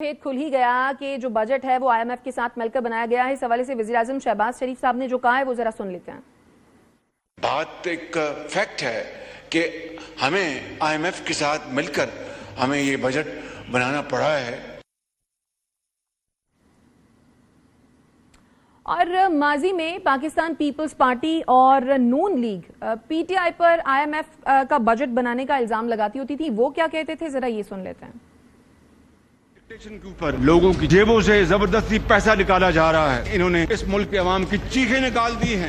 भेद खुल ही गया कि जो बजट है वो IMF के साथ मिलकर बनाया गया है। इस हवाले से वज़ीर आज़म शहबाज शरीफ साहब ने जो कहा है वो जरा सुन लेते हैं। बात एक फैक्ट है कि हमें IMF के साथ मिलकर हमें ये बजट बनाना पड़ा है। और माजी में पाकिस्तान पीपल्स पार्टी और नून लीग PTI पर IMF का बजट बनाने का इल्जाम लगाती होती थी, वो क्या कहते थे जरा ये सुन लेते हैं। के ऊपर लोगों की जेबों से जबरदस्ती पैसा निकाला जा रहा है। इन्होंने इस मुल्क के अवाम की चीखें निकाल दी हैं।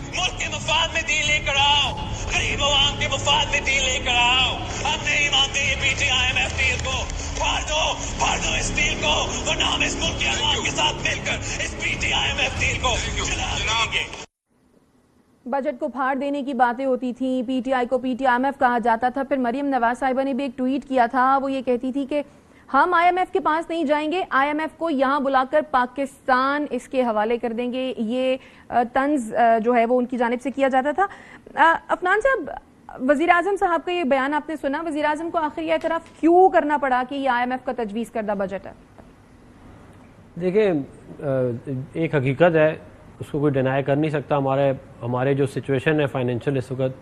मुल्क के मफाद में डील लेकर आओ, गरीब अवाम के मफाद में डील लेकर आओ। हम नहीं मानते ये PTI-IMF डील को। फाड़ दो इस डील को, वरना हम इस मुल्क के अवाम के साथ मिलकर इस PTI-IMF डील को चला देंगे। बजट को फाड़ देने की बातें होती थी, PTI को PTI-IMF कहा जाता था। फिर मरियम नवाज साहिबा ने भी एक ट्वीट किया था, वो ये कहती थी कि हम IMF के पास नहीं जाएंगे, IMF को यहाँ बुलाकर पाकिस्तान इसके हवाले कर देंगे। ये तंज जो है वो उनकी जानिब से किया जाता था। अफनान साहब, वज़ीर आज़म साहब का ये बयान आपने सुना, वज़ीर आज़म को आखिर यह एतराफ़ क्यों करना पड़ा कि ये IMF का तजवीज़ करदा बजट है? देखिए, एक हकीकत है, उसको कोई डिनाई कर नहीं सकता। हमारे जो सिचुएशन है फाइनेंशियल इस वक्त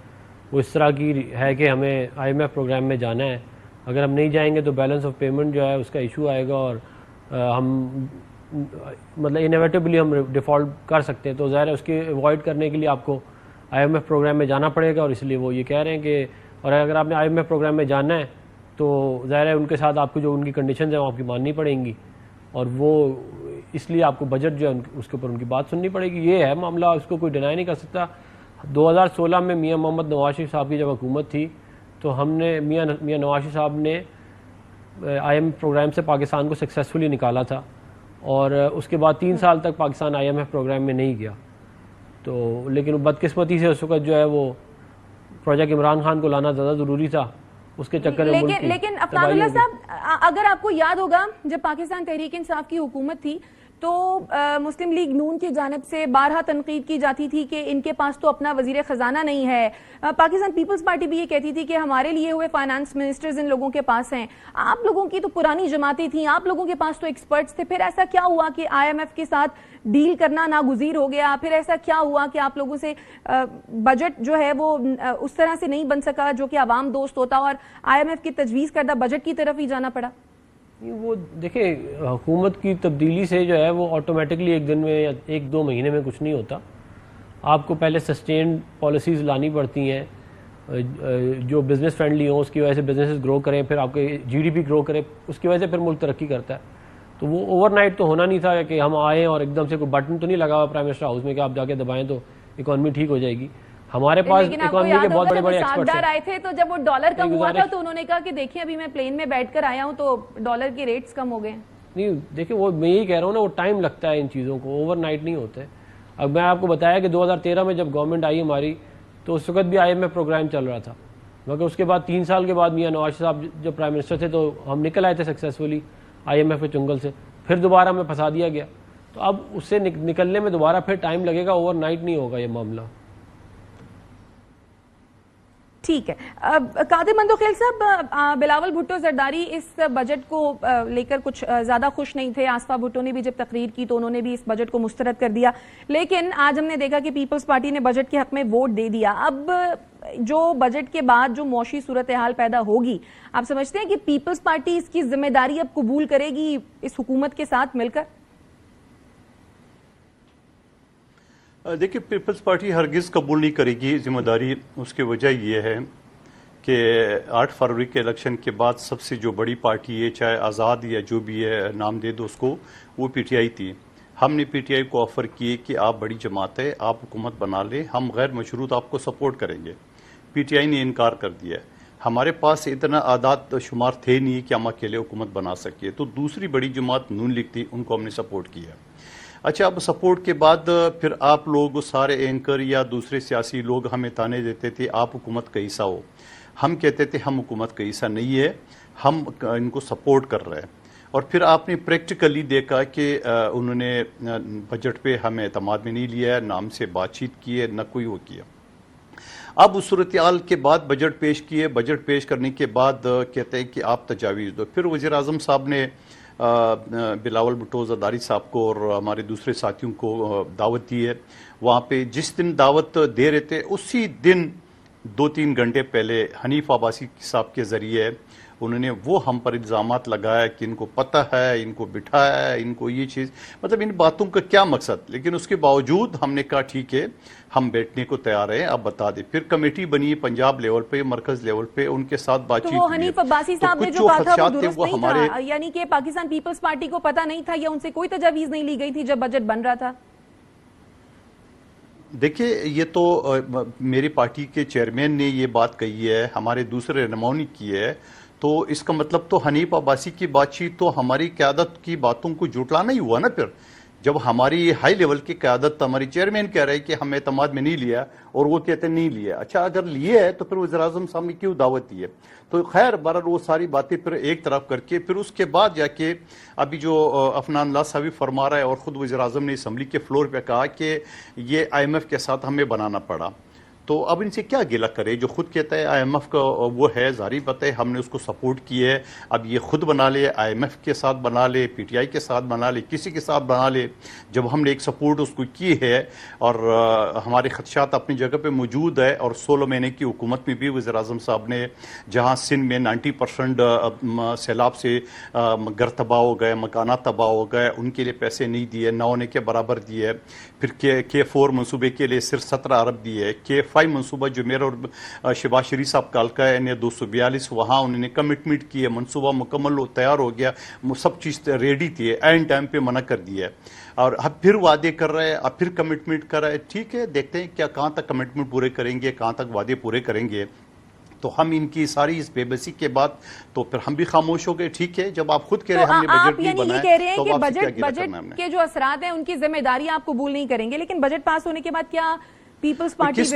वो इस तरह की है कि हमें IMF प्रोग्राम में जाना है। अगर हम नहीं जाएंगे तो बैलेंस ऑफ पेमेंट जो है उसका इशू आएगा और हम मतलब इनएविटेबली हम डिफ़ॉल्ट कर सकते हैं। तो ज़ाहिर है उसके अवॉइड करने के लिए आपको IMF प्रोग्राम में जाना पड़ेगा, और इसलिए वो ये कह रहे हैं कि और अगर आपने IMF प्रोग्राम में जाना है तो ज़ाहिर है उनके साथ आपको जो उनकी कंडीशंस हैं वो आपकी माननी पड़ेंगी, और वो इसलिए आपको बजट जो है उसके ऊपर उनकी बात सुननी पड़ेगी। ये है मामला, उसको कोई डिनाई नहीं कर सकता। 2016 में मियां मोहम्मद नवाज शरीफ साहब की जब हुकूमत थी तो हमने मियां नवाज शरीफ साहब ने IMF प्रोग्राम से पाकिस्तान को सक्सेसफुली निकाला था, और उसके बाद 3 साल तक पाकिस्तान IMF प्रोग्राम में नहीं गया। तो लेकिन बदकिस्मती से उस वक्त जो है वो प्रोजेक्ट इमरान खान को लाना ज़्यादा ज़रूरी था, उसके चक्कर में लेकिन अफनानुल्लाह साहब, अगर आपको याद होगा जब पाकिस्तान तहरीक इंसाफ की हुकूमत थी तो मुस्लिम लीग नून की जानिब से बारहा तनकीद की जाती थी कि इनके पास तो अपना वजीर खजाना नहीं है। पाकिस्तान पीपल्स पार्टी भी ये कहती थी कि हमारे लिए हुए फाइनेंस मिनिस्टर्स इन लोगों के पास हैं। आप लोगों की तो पुरानी जमातें थी, आप लोगों के पास तो एक्सपर्ट्स थे। फिर ऐसा क्या हुआ कि IMF के साथ डील करना नागुज़ीर हो गया? फिर ऐसा क्या हुआ कि आप लोगों से बजट जो है वो उस तरह से नहीं बन सका जो कि आवाम दोस्त होता, और IMF की तजवीज़ करदा बजट की तरफ ही जाना पड़ा? वो देखिए, हुकूमत की तब्दीली से जो है वो ऑटोमेटिकली एक दिन में या 1-2 महीने में कुछ नहीं होता। आपको पहले सस्टेन्ड पॉलिसीज़ लानी पड़ती हैं जो बिज़नेस फ्रेंडली हो, उसकी वजह से बिजनेसेस ग्रो करें, फिर आपके GDP ग्रो करे, उसकी वजह से फिर मुल्क तरक्की करता है। तो वो ओवरनाइट तो होना नहीं था कि हम आए और एकदम से कोई बटन तो नहीं लगा हुआ प्राइम मिनिस्टर हाउस में कि आप जाके दबाएं तो इकॉनमी ठीक हो जाएगी। हमारे पास इकोनॉमी के बहुत बड़े एक्सपर्ट्स हैं। आए थे तो जब वो डॉलर कम हुआ था तो उन्होंने कहा कि देखिए अभी मैं प्लेन में बैठकर आया हूं तो डॉलर के रेट्स कम हो गए। नहीं देखिए, वो मैं यही कह रहा हूँ ना, वो टाइम लगता है इन चीज़ों को, ओवरनाइट नहीं होते। अब मैं आपको बताया कि 2013 में जब गवर्नमेंट आई हमारी तो उस वक्त भी IMF प्रोग्राम चल रहा था, मगर उसके बाद 3 साल के बाद मियां नवाज साहब जब प्राइम मिनिस्टर थे तो हम निकल आए थे सक्सेसफुली IMF के चुंगल से। फिर दोबारा हमें फंसा दिया गया, तो अब उससे निकलने में दोबारा फिर टाइम लगेगा, ओवरनाइट नहीं होगा ये मामला। ठीक है। कादिर मंदोखेल साहब, बिलावल भुट्टो जरदारी इस बजट को लेकर कुछ ज़्यादा खुश नहीं थे। आसफा भुट्टो ने भी जब तकरीर की तो उन्होंने भी इस बजट को मुस्तरद कर दिया, लेकिन आज हमने देखा कि पीपल्स पार्टी ने बजट के हक में वोट दे दिया। अब जो बजट के बाद जो मौशी सूरत हाल पैदा होगी, आप समझते हैं कि पीपल्स पार्टी इसकी जिम्मेदारी अब कबूल करेगी इस हुकूमत के साथ मिलकर? देखिए, पीपल्स पार्टी हरगिज़ कबूल नहीं करेगी जिम्मेदारी। उसकी वजह यह है कि 8 फरवरी के इलेक्शन के बाद सबसे जो बड़ी पार्टी है, चाहे आज़ाद या जो भी है नाम दे दो उसको, वो PTI थी। हमने PTI को ऑफ़र किए कि आप बड़ी जमात है, आप हुकूमत बना लें, हम गैर मशरूत आपको सपोर्ट करेंगे। PTI ने इनकार कर दिया। हमारे पास इतना आदाद शुमार थे नहीं कि हम अकेले हुकूमत बना सके, तो दूसरी बड़ी जमात नून लीग थी, उनको हमने सपोर्ट किया। अच्छा, अब सपोर्ट के बाद फिर आप लोग सारे एंकर या दूसरे सियासी लोग हमें ताने देते थे आप हुकूमत का हिस्सा हो। हम कहते थे हम हुकूमत का हिस्सा नहीं है, हम इनको सपोर्ट कर रहे हैं। और फिर आपने प्रैक्टिकली देखा कि उन्होंने बजट पे हमें एतमाद में नहीं लिया है, ना हमसे बातचीत की है, न कोई वो किया। اب اس صورتحال کے بعد بجٹ پیش کیے، بجٹ پیش کرنے کے بعد کہتے ہیں کہ آپ تجاویز دو. پھر وزیر اعظم صاحب نے بلاول بھٹو زرداری صاحب کو اور ہمارے دوسرے ساتھیوں کو دعوت دی ہے. وہاں پہ جس دن دعوت دے رہے تھے اسی دن 2-3 گھنٹے پہلے حنیف عباسی صاحب کے ذریعے انہوں نے وہ ہم پر الزامات لگایا کہ ان کو پتہ ہے، ان کو بٹھایا ہے، ان کو یہ چیز، مطلب ان باتوں کا کیا مقصد. لیکن اس کے باوجود ہم نے کہا ٹھیک ہے ہم بیٹھنے کو تیار ہیں، آپ بتا دیں. پھر کمیٹی بنی پنجاب لیول پہ، مرکز لیول پہ، ان کے ساتھ بات چیت تو وہ حنیف عباسی صاحب نے جو کہا تھا وہ درست نہیں تھا، یعنی کہ پاکستان پیپلز پارٹی کو پتہ نہیں تھا یا ان سے کوئی تجاویز نہیں لی گئی تھی جب بجٹ بن رہا تھا؟ دیکھیں یہ تو میری پارٹی کے چیئرمین نے یہ بات کہی ہے، ہمارے دوسرے رہنماؤں نے کی ہے، تو اس کا مطلب تو حنیف عباسی کی بات چیت تو ہماری قیادت کی باتوں کو جھٹلانا ہی ہوا نا. پھر جب ہماری ہائی لیول کی قیادت ہماری چیئرمین کہہ رہے کہ ہم اعتماد میں نہیں لیا اور وہ کہتے نہیں لیا. اچھا اگر لیے ہے تو پھر وزیر اعظم صاحب نے کیوں دعوت دی ہے؟ تو خیر بہرحال وہ ساری باتیں پھر ایک طرف کر کے پھر اس کے بعد جا کے ابھی جو افنان اللہ صاحب فرما رہا ہے اور خود وزیر اعظم نے اسمبلی کے فلور پہ کہا کہ یہ IMF کے ساتھ ہمیں بنانا پڑا. تو اب ان سے کیا گلہ کرے؟ جو خود کہتا ہے IMF کا وہ ہے، ظاہری بات ہے ہم نے اس کو سپورٹ کی ہے. اب یہ خود بنا لے، IMF کے ساتھ بنا لے، PTI کے ساتھ بنا لے، کسی کے ساتھ بنا لے. جب ہم نے ایک سپورٹ اس کو کی ہے اور ہمارے خدشات اپنی جگہ پہ موجود ہے، اور 16 مہینے کی حکومت میں بھی وزیر اعظم صاحب نے جہاں سندھ میں 90% سیلاب سے گھر تباہ ہو گئے، مکانات تباہ ہو گئے، ان کے لیے پیسے نہیں دیے، 9 ہونے کے برابر دیے. پھر K4 منصوبے کے لیے صرف 17 ارب دیے. K5 منصوبہ جو میرا اور شہباز شریف صاحب کالکا ہے 242 وہاں انہوں نے کمٹمنٹ کی ہے، منصوبہ مکمل تیار ہو گیا، سب چیز ریڈی تھی، این ٹائم پہ منع کر دیا ہے. اور اب پھر وعدے کر رہے ہیں، اب پھر کمٹمنٹ کر رہے ہیں. ٹھیک ہے دیکھتے ہیں کیا کہاں تک کمٹمنٹ پورے کریں گے، کہاں تک وعدے پورے کریں گے. تو ہم ان کی ساری اس بے بسی کے بعد تو پھر ہم بھی خاموش ہو گئے. ٹھیک ہے جب آپ خود کہہ رہے ہیں ہم نے بجٹ نہیں بنایا کہہ رہے ہیں تو کہ آپ سے کیا گلہ کرنا ہے ہم نے؟ بجٹ کے جو اثرات ہیں ان کی ذمہ داری آپ قبول نہیں کریں گے، لیکن بجٹ پاس ہونے کے بعد کیا پیپلز پارٹی کس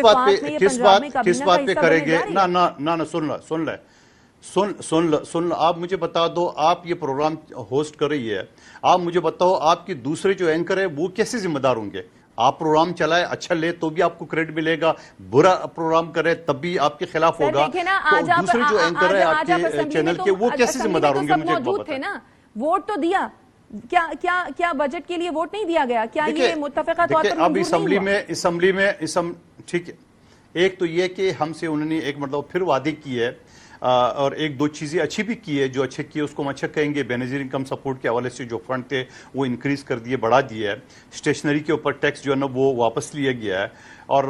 بات پہ کریں گے؟ سن لے آپ مجھے بتا دو، آپ یہ پروگرام ہوسٹ کر رہی ہے، آپ مجھے بتاؤ آپ کی دوسرے جو اینکر ہے وہ کیسے ذمہ دار ہوں گے؟ آپ پروگرام چلائے اچھا لے تو بھی آپ کو کریڈٹ ملے گا، برا پروگرام کرے تب بھی آپ کے خلاف ہوگا. تو دوسرے جو اینکر ہے آپ کے چینل کے وہ کیسے ذمہ دار ہوں گے؟ مجھے موجود تھے نا، ووٹ تو دیا، کیا بجٹ کے لیے ووٹ نہیں دیا گیا؟ کیا یہ متفقہ طور پر اب اسمبلی میں ٹھیک ہے، ایک تو یہ کہ ہم سے انہوں نے ایک مرتبہ پھر وعدے کی ہے اور ایک دو چیزیں اچھی بھی کی ہے، جو اچھے کیے اس کو ہم اچھا کہیں گے. بے نظیر انکم سپورٹ کے حوالے سے جو فنڈ تھے وہ انکریز کر دیے، بڑھا دیے ہے. اسٹیشنری کے اوپر ٹیکس جو ہے نا وہ واپس لیا گیا ہے، اور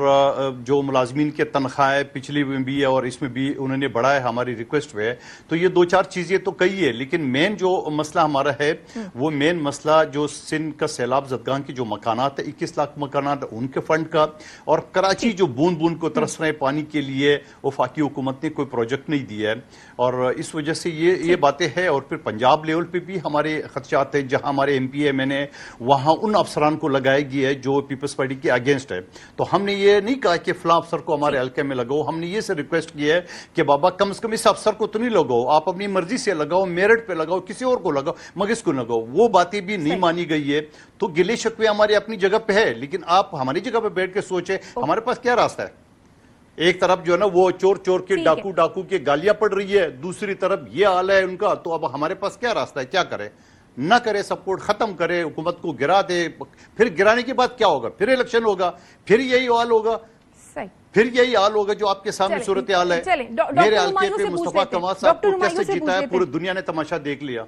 جو ملازمین کے تنخواہیں پچھلی میں بھی ہے اور اس میں بھی انہوں نے بڑھا ہے ہماری ریکویسٹ پہ. تو یہ 2-4 چیزیں تو کہی ہے، لیکن مین جو مسئلہ ہمارا ہے وہ مین مسئلہ جو سندھ کا سیلاب زدگان کی جو مکانات ہے 21 لاکھ مکانات ان کے فنڈ کا، اور کراچی جو بوند بوند کو ترس رہے پانی کے لیے وفاقی حکومت نے کوئی پروجیکٹ نہیں دیا ہے، اور اس وجہ سے یہ باتیں ہیں. اور پھر پنجاب لیول پہ بھی ہمارے خدشات ہیں، جہاں ہمارے MP ہے میں نے وہاں ان افسران کو لگایا گیا ہے جو پیپلز پارٹی کے اگینسٹ ہے. تو ہم نے یہ نہیں کہا کہ فلاں افسر کو ہمارے حلقے میں لگاؤ، ہم نے یہ سے ریکویسٹ کی ہے کہ بابا کم سے کم اس افسر کو تو نہیں لگاؤ، آپ اپنی مرضی سے لگاؤ، میرٹ پہ لگاؤ، کسی اور کو لگاؤ، مگر اس کو لگاؤ. وہ باتیں بھی نہیں مانی گئی ہے. تو گلے شکوے ہمارے اپنی جگہ پہ ہے، لیکن آپ ہماری جگہ پہ بیٹھ کے سوچیں ہمارے پاس کیا راستہ ہے. ایک طرف جو ہے نا وہ چور کے ڈاکو کے گالیاں پڑ رہی ہے، دوسری طرف یہ حال ہے ان کا. تو اب ہمارے پاس کیا راستہ ہے؟ کیا کرے؟ نہ کرے سپورٹ، ختم کرے، حکومت کو گرا دے. پھر گرانے کے بعد کیا ہوگا؟ پھر الیکشن ہوگا، پھر یہی حال ہوگا، پھر یہی حال ہوگا جو آپ کے سامنے صورتحال ہے. میرے حلقے پہ مصطفیٰ کمال صاحب کو کیسے جیتا ہے پوری دنیا نے تماشا دیکھ لیا.